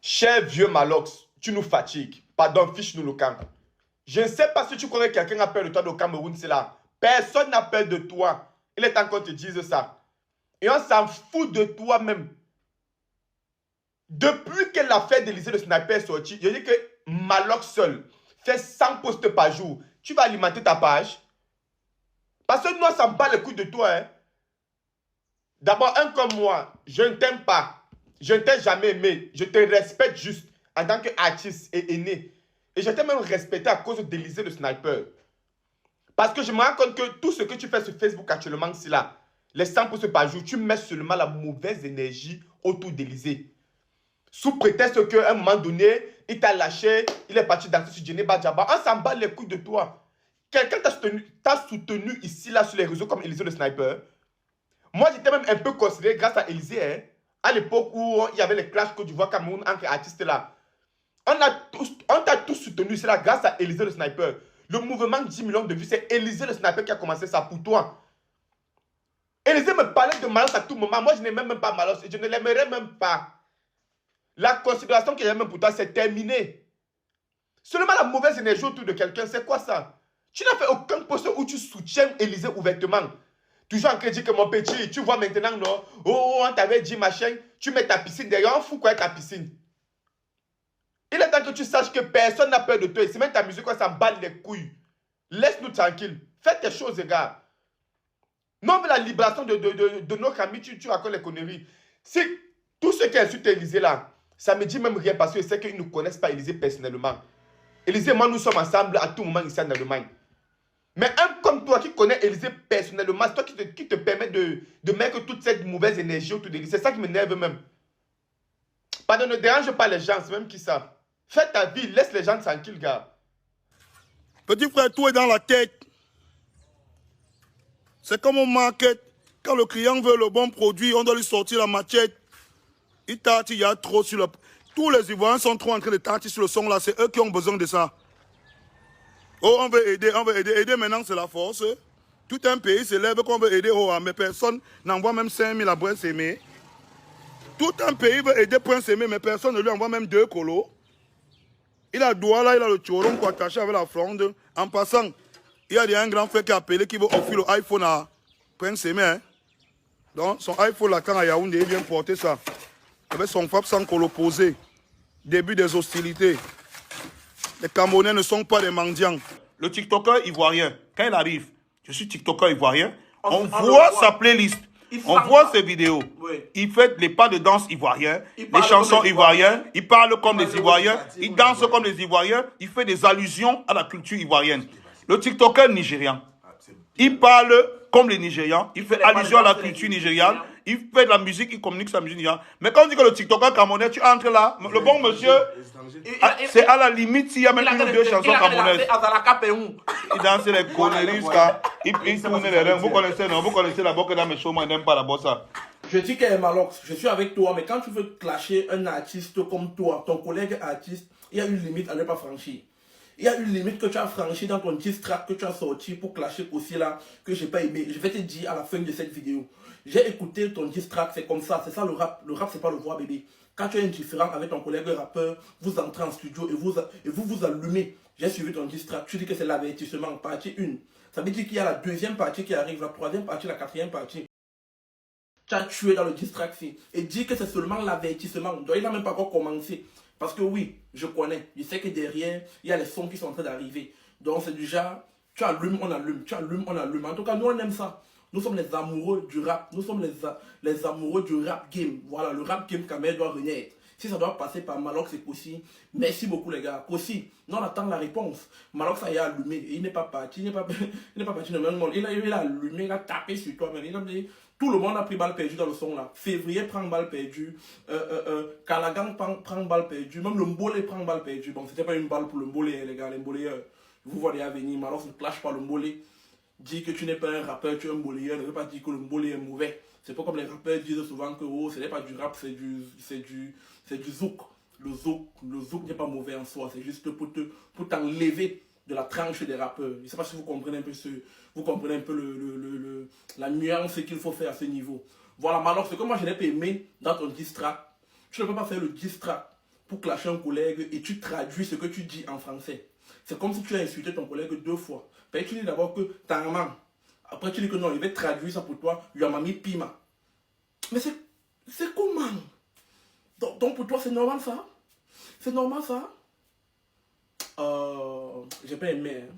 Cher vieux Malox, tu nous fatigues. Pardon, fiche-nous le camp. Je ne sais pas si tu crois que quelqu'un a peur de toi au Cameroun, c'est là. Personne n'a peur de toi. Il est temps qu'on te dise ça. Et on s'en fout de toi-même. Depuis que l'affaire d'Élysée le sniper est sortie, je dis que Malox seul fait 100 posts par jour. Tu vas alimenter ta page. Parce que nous, on s'en bat les couilles de toi. Hein. D'abord, un comme moi, je ne t'aime pas. Je ne t'ai jamais aimé. Je te respecte juste en tant qu'artiste et aîné. Et je t'ai même respecté à cause d'Élysée le sniper. Parce que je me rends compte que tout ce que tu fais sur Facebook actuellement, c'est là. Les 100 posts par jour, tu mets seulement la mauvaise énergie autour d'Élysée. Sous prétexte qu'à un moment donné, il t'a lâché, il est parti danser sur Jenny Badjaba. On s'en bat les couilles de toi. Quelqu'un t'a soutenu ici, là, sur les réseaux comme Élysée le sniper. Moi, j'étais même un peu considéré grâce à Élysée, hein, à l'époque où il y avait les clashs Côte d'Ivoire, Cameroun entre artistes là. On t'a tous soutenu, c'est là grâce à Élysée le sniper. Le mouvement de 10 millions de vues, c'est Élysée le sniper qui a commencé ça pour toi. Élysée me parlait de Malos à tout moment. Moi, je n'aimais même pas Malos et je ne l'aimerais même pas. La considération qu'il y a même pour toi, c'est terminé. Seulement la mauvaise énergie autour de quelqu'un, c'est quoi ça? Tu n'as fait aucun poste où tu soutiens Élysée ouvertement. Toujours en train de dire que mon petit, tu vois maintenant, non? Oh, on t'avait dit machin, tu mets ta piscine derrière, on fout quoi ta piscine? Il est temps que tu saches que personne n'a peur de toi. Et c'est même ta musique, ça s'en bat les couilles. Laisse-nous tranquille. Fais tes choses, les gars. Non, mais la libération de nos amis, tu racontes les conneries. Si tout ce qui est insulte Élysée là, ça me dit même rien parce que je sais qu'ils ne connaissent pas Élysée personnellement. Élysée et moi, nous sommes ensemble à tout moment ici en Allemagne. Mais un comme toi qui connais Élysée personnellement, c'est toi qui te permet de mettre toute cette mauvaise énergie autour d'Élysée. C'est ça qui m'énerve même. Pardon, ne dérange pas les gens, c'est même qui savent. Fais ta vie, laisse les gens tranquilles, gars. Petit frère, tout est dans la tête. C'est comme au market. Quand le client veut le bon produit, on doit lui sortir la machette. Il tâte, il y a trop sur le... Tous les Ivoiriens sont trop en train de tâter sur le son là. C'est eux qui ont besoin de ça. Oh, on veut aider, on veut aider. Aider maintenant, c'est la force. Tout un pays se lève qu'on veut aider. Oh, mais personne n'envoie même 5 000 à Prince Aimé. Tout un pays veut aider Prince Aimé, mais personne ne lui envoie même 2 colos. Il a Douala, il a le choron qui est attaché avec la fronde. En passant, il y a un grand frère qui a appelé qui veut offrir le iPhone à Prince Aimé. Hein. Donc, son iPhone là, quand à Yaoundé, il vient porter ça. Avec son frappe sans colo posé. Début des hostilités. Les Camerounais ne sont pas des mendiants. Le TikToker ivoirien, quand il arrive, je suis TikToker ivoirien, on voit sa playlist, on voit ses vidéos. Oui. Il fait les pas de danse ivoiriens, les chansons ivoiriennes, il parle comme les Ivoiriens, il danse comme les Ivoiriens, il fait des allusions à la culture ivoirienne. Le TikToker nigérian, il parle comme les Nigérians, il fait allusion à la culture nigériane, il fait de la musique, il communique sa musique nigériane. Mais quand on dit que le TikToker camerounais, tu entres là, le bon monsieur, c'est à la limite s'il y a même une ou deux chansons camerounaises. Il danse les conneries, il tourne les reins. Vous connaissez, non? Vous connaissez la boque dans mes shows, moi, je n'aime pas la bossa. Je dis qu'elle est Malox, je suis avec toi, mais quand tu veux clasher un artiste comme toi, ton collègue artiste, il y a une limite à ne pas franchir. Il y a une limite que tu as franchie dans ton diss track que tu as sorti pour clasher aussi là, que j'ai pas aimé. Je vais te dire à la fin de cette vidéo. J'ai écouté ton diss track, c'est comme ça, c'est ça le rap. Le rap, c'est pas le roi bébé. Quand tu es indifférent avec ton collègue rappeur, vous entrez en studio et vous allumez. J'ai suivi ton diss track, tu dis que c'est l'avertissement, partie 1. Ça veut dire qu'il y a la deuxième partie qui arrive, la troisième partie, la quatrième partie. Tu as tué dans le diss track et dit que c'est seulement l'avertissement. Donc il n'a même pas encore commencé. Parce que oui, je connais. Je sais que derrière, il y a les sons qui sont en train d'arriver. Donc c'est du genre, tu allumes, on allume, tu allumes, on allume. En tout cas, nous on aime ça. Nous sommes les amoureux du rap. Nous sommes les amoureux du rap game. Voilà, le rap game quand même doit renaître. Si ça doit passer par Malox et Kossi, merci beaucoup les gars. Kossi, nous on attend la réponse. Malox ça y est allumé. Et il n'est pas parti. Il n'est pas parti de même monde. Il a allumé, il a tapé sur toi. Il a dit, tout le monde a pris balle perdue dans le son là. Février prend balle perdue. Calagan prend balle perdue. Même le Mbolé prend balle perdue. Bon, c'était pas une balle pour le Mbolé, les gars. Les Mboléens, vous voyez venir. Malox ne clash pas le Mbolé. Dis que tu n'es pas un rappeur, tu es un Mboléen. Ne veut pas dire que le Mbolé est mauvais. C'est pas comme les rappeurs disent souvent que oh, ce n'est pas du rap, c'est du zouk. Le zouk n'est pas mauvais en soi. C'est juste pour t'enlever de la tranche des rappeurs. Je ne sais pas si vous comprenez un peu la nuance qu'il faut faire à ce niveau. Voilà, Malox, c'est que moi je n'ai pas aimé dans ton diss track. Tu ne peux pas faire le diss track pour clasher un collègue et tu traduis ce que tu dis en français. C'est comme si tu as insulté ton collègue 2 fois. Parce que tu dis d'abord que ta maman. Après tu dis que non, il va traduire ça pour toi. Lui a mis pima. Mais c'est comment? Donc pour toi c'est normal ça? C'est normal ça? J'ai pas aimé. Hein.